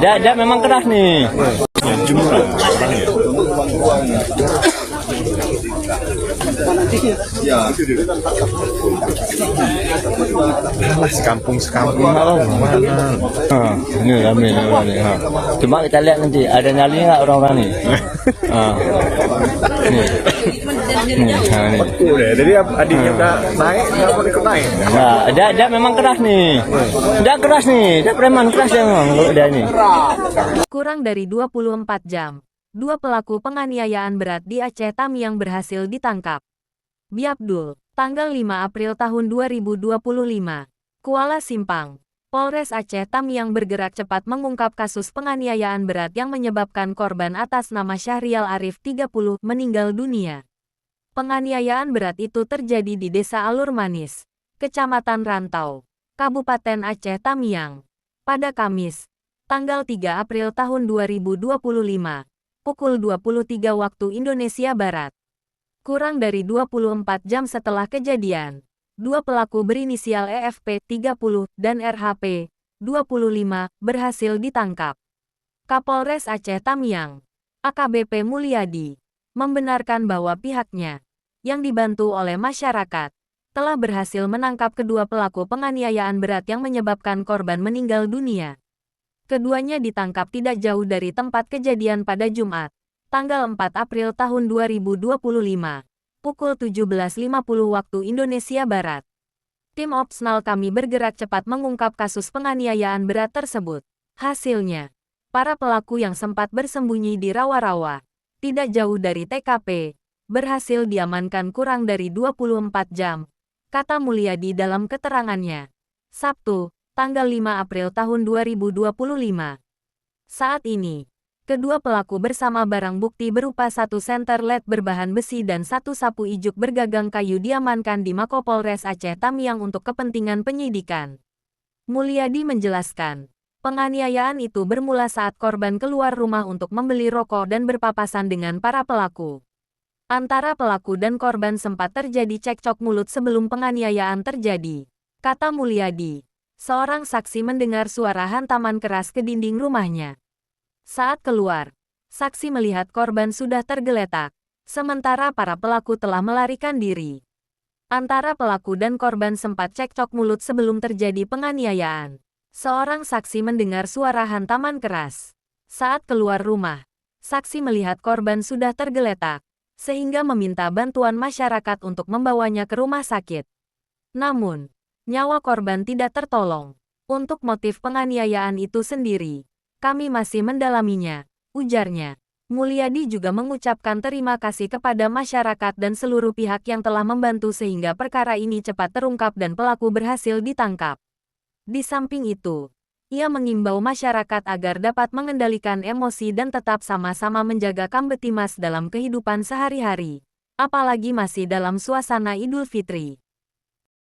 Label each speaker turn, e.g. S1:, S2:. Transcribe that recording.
S1: Dia memang keras nih.
S2: Alah, sekampung mana?
S1: Ini rame nih. Cuma kita lihat nanti ada nyali nggak orang-orang nih. Nih.
S2: Betul deh. Jadi adiknya udah naik, nggak mau ikut naik.
S1: Nah, dia memang keras nih. Dia keras nih. Dia preman keras dia memang kalau dia ini.
S3: Kurang dari 24 jam, dua pelaku penganiayaan berat di Aceh Tamiang berhasil ditangkap. Biabdul, tanggal 5 April tahun 2025. Kuala Simpang, Polres Aceh Tamiang bergerak cepat mengungkap kasus penganiayaan berat yang menyebabkan korban atas nama Syahrial Arif 30 meninggal dunia. Penganiayaan berat itu terjadi di Desa Alur Manis, Kecamatan Rantau, Kabupaten Aceh Tamiang, pada Kamis, tanggal 3 April tahun 2025, pukul 23 waktu Indonesia Barat. Kurang dari 24 jam setelah kejadian, dua pelaku berinisial EFP 30 dan RHP 25 berhasil ditangkap. Kapolres Aceh Tamiang, AKBP Mulyadi, membenarkan bahwa pihaknya, yang dibantu oleh masyarakat, telah berhasil menangkap kedua pelaku penganiayaan berat yang menyebabkan korban meninggal dunia. Keduanya ditangkap tidak jauh dari tempat kejadian pada Jumat, tanggal 4 April tahun 2025, pukul 17.50 waktu Indonesia Barat. Tim Opsnal kami bergerak cepat mengungkap kasus penganiayaan berat tersebut. Hasilnya, para pelaku yang sempat bersembunyi di rawa-rawa, tidak jauh dari TKP, berhasil diamankan kurang dari 24 jam, kata Mulyadi dalam keterangannya. Sabtu, tanggal 5 April tahun 2025. Saat ini, kedua pelaku bersama barang bukti berupa satu senter LED berbahan besi dan satu sapu ijuk bergagang kayu diamankan di Mapolres Aceh Tamiang untuk kepentingan penyidikan. Mulyadi menjelaskan, penganiayaan itu bermula saat korban keluar rumah untuk membeli rokok dan berpapasan dengan para pelaku. Antara pelaku dan korban sempat terjadi cekcok mulut sebelum penganiayaan terjadi, kata Mulyadi. Seorang saksi mendengar suara hantaman keras ke dinding rumahnya. Saat keluar, saksi melihat korban sudah tergeletak, sementara para pelaku telah melarikan diri. Antara pelaku dan korban sempat cekcok mulut sebelum terjadi penganiayaan. Seorang saksi mendengar suara hantaman keras. Saat keluar rumah, saksi melihat korban sudah tergeletak, sehingga meminta bantuan masyarakat untuk membawanya ke rumah sakit. Namun, nyawa korban tidak tertolong. Untuk motif penganiayaan itu sendiri, kami masih mendalaminya, ujarnya. Mulyadi juga mengucapkan terima kasih kepada masyarakat dan seluruh pihak yang telah membantu sehingga perkara ini cepat terungkap dan pelaku berhasil ditangkap. Di samping itu, ia mengimbau masyarakat agar dapat mengendalikan emosi dan tetap sama-sama menjaga Kamtibmas dalam kehidupan sehari-hari, apalagi masih dalam suasana Idul Fitri.